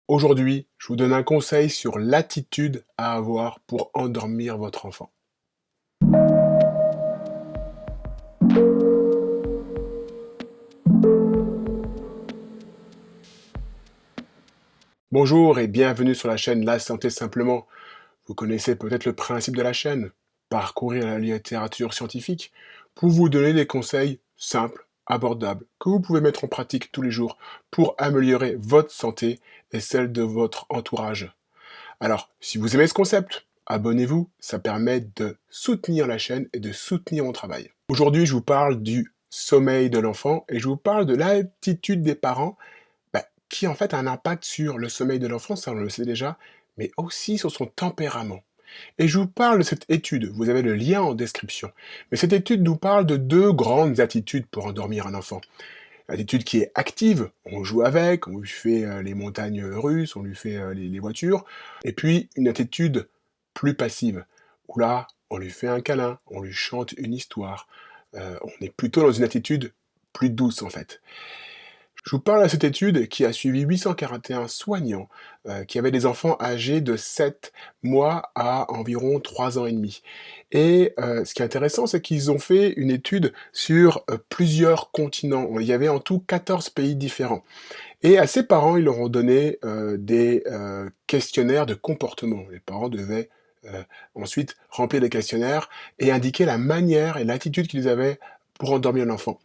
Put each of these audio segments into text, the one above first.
Aujourd'hui, je vous donne un conseil sur l'attitude à avoir pour endormir votre enfant. Bonjour et bienvenue sur la chaîne La Santé Simplement. Vous connaissez peut-être le principe de la chaîne, parcourir la littérature scientifique pour vous donner des conseils simples, abordables, que vous pouvez mettre en pratique tous les jours pour améliorer votre santé et celle de votre entourage. Alors, si vous aimez ce concept, abonnez-vous, ça permet de soutenir la chaîne et de soutenir mon travail. Aujourd'hui, je vous parle du sommeil de l'enfant et je vous parle de l'attitude des parents qui en fait a un impact sur le sommeil de l'enfant, ça on le sait déjà, mais aussi sur son tempérament. Et je vous parle de cette étude, vous avez le lien en description. Mais cette étude nous parle de deux grandes attitudes pour endormir un enfant. L'attitude qui est active, on joue avec, on lui fait les montagnes russes, on lui fait les voitures. Et puis une attitude plus passive, où là, on lui fait un câlin, on lui chante une histoire. On est plutôt dans une attitude plus douce en fait. Je vous parle de cette étude qui a suivi 841 soignants qui avaient des enfants âgés de 7 mois à environ 3 ans et demi. Et ce qui est intéressant, c'est qu'ils ont fait une étude sur plusieurs continents. Il y avait en tout 14 pays différents. Et à ces parents, ils leur ont donné des questionnaires de comportement. Les parents devaient ensuite remplir des questionnaires et indiquer la manière et l'attitude qu'ils avaient pour endormir l'enfant.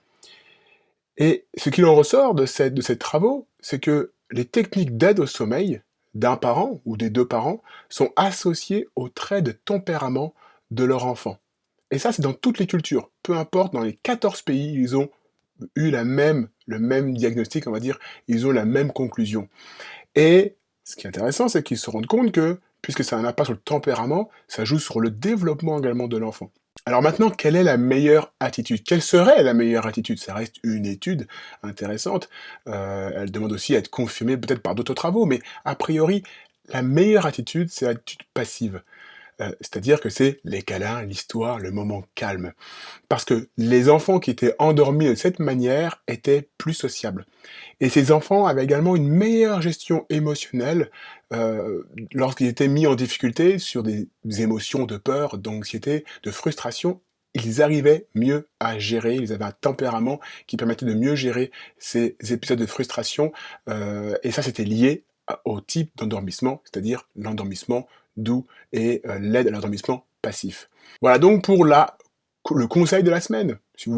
Et ce qu'il en ressort de ces travaux, c'est que les techniques d'aide au sommeil d'un parent ou des 2 parents sont associées aux traits de tempérament de leur enfant. Et ça, c'est dans toutes les cultures. Peu importe, dans les 14 pays, ils ont eu le même diagnostic, on va dire, ils ont la même conclusion. Et ce qui est intéressant, c'est qu'ils se rendent compte que, puisque ça a un impact sur le tempérament, ça joue sur le développement également de l'enfant. Alors maintenant, quelle est la meilleure attitude? Quelle serait la meilleure attitude? Ça reste une étude intéressante, elle demande aussi à être confirmée peut-être par d'autres travaux, mais a priori, la meilleure attitude, c'est l'attitude passive. C'est-à-dire que c'est les câlins, l'histoire, le moment calme. Parce que les enfants qui étaient endormis de cette manière étaient plus sociables. Et ces enfants avaient également une meilleure gestion émotionnelle, lorsqu'ils étaient mis en difficulté sur des émotions de peur, d'anxiété, de frustration, ils arrivaient mieux à gérer, ils avaient un tempérament qui permettait de mieux gérer ces épisodes de frustration, et ça c'était lié au type d'endormissement, c'est-à-dire l'endormissement doux et l'aide à l'endormissement passif. Voilà donc pour le conseil de la semaine. Si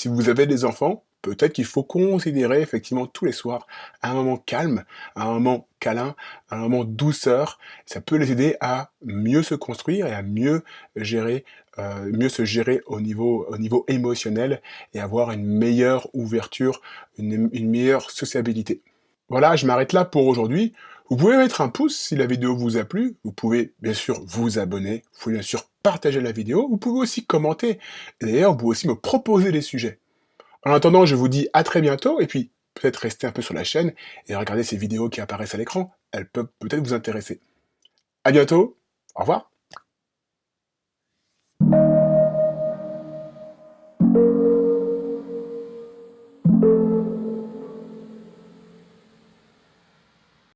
vous avez des enfants, peut-être qu'il faut considérer effectivement tous les soirs un moment calme, un moment câlin, un moment douceur. Ça peut les aider à mieux se construire et à mieux se gérer au niveau émotionnel et avoir une meilleure ouverture, une meilleure sociabilité. Voilà, je m'arrête là pour aujourd'hui. Vous pouvez mettre un pouce si la vidéo vous a plu. Vous pouvez bien sûr vous abonner. Vous pouvez bien sûr partager la vidéo. Vous pouvez aussi commenter. Et d'ailleurs, vous pouvez aussi me proposer des sujets. En attendant, je vous dis à très bientôt. Et puis, peut-être rester un peu sur la chaîne et regarder ces vidéos qui apparaissent à l'écran. Elles peuvent peut-être vous intéresser. À bientôt. Au revoir.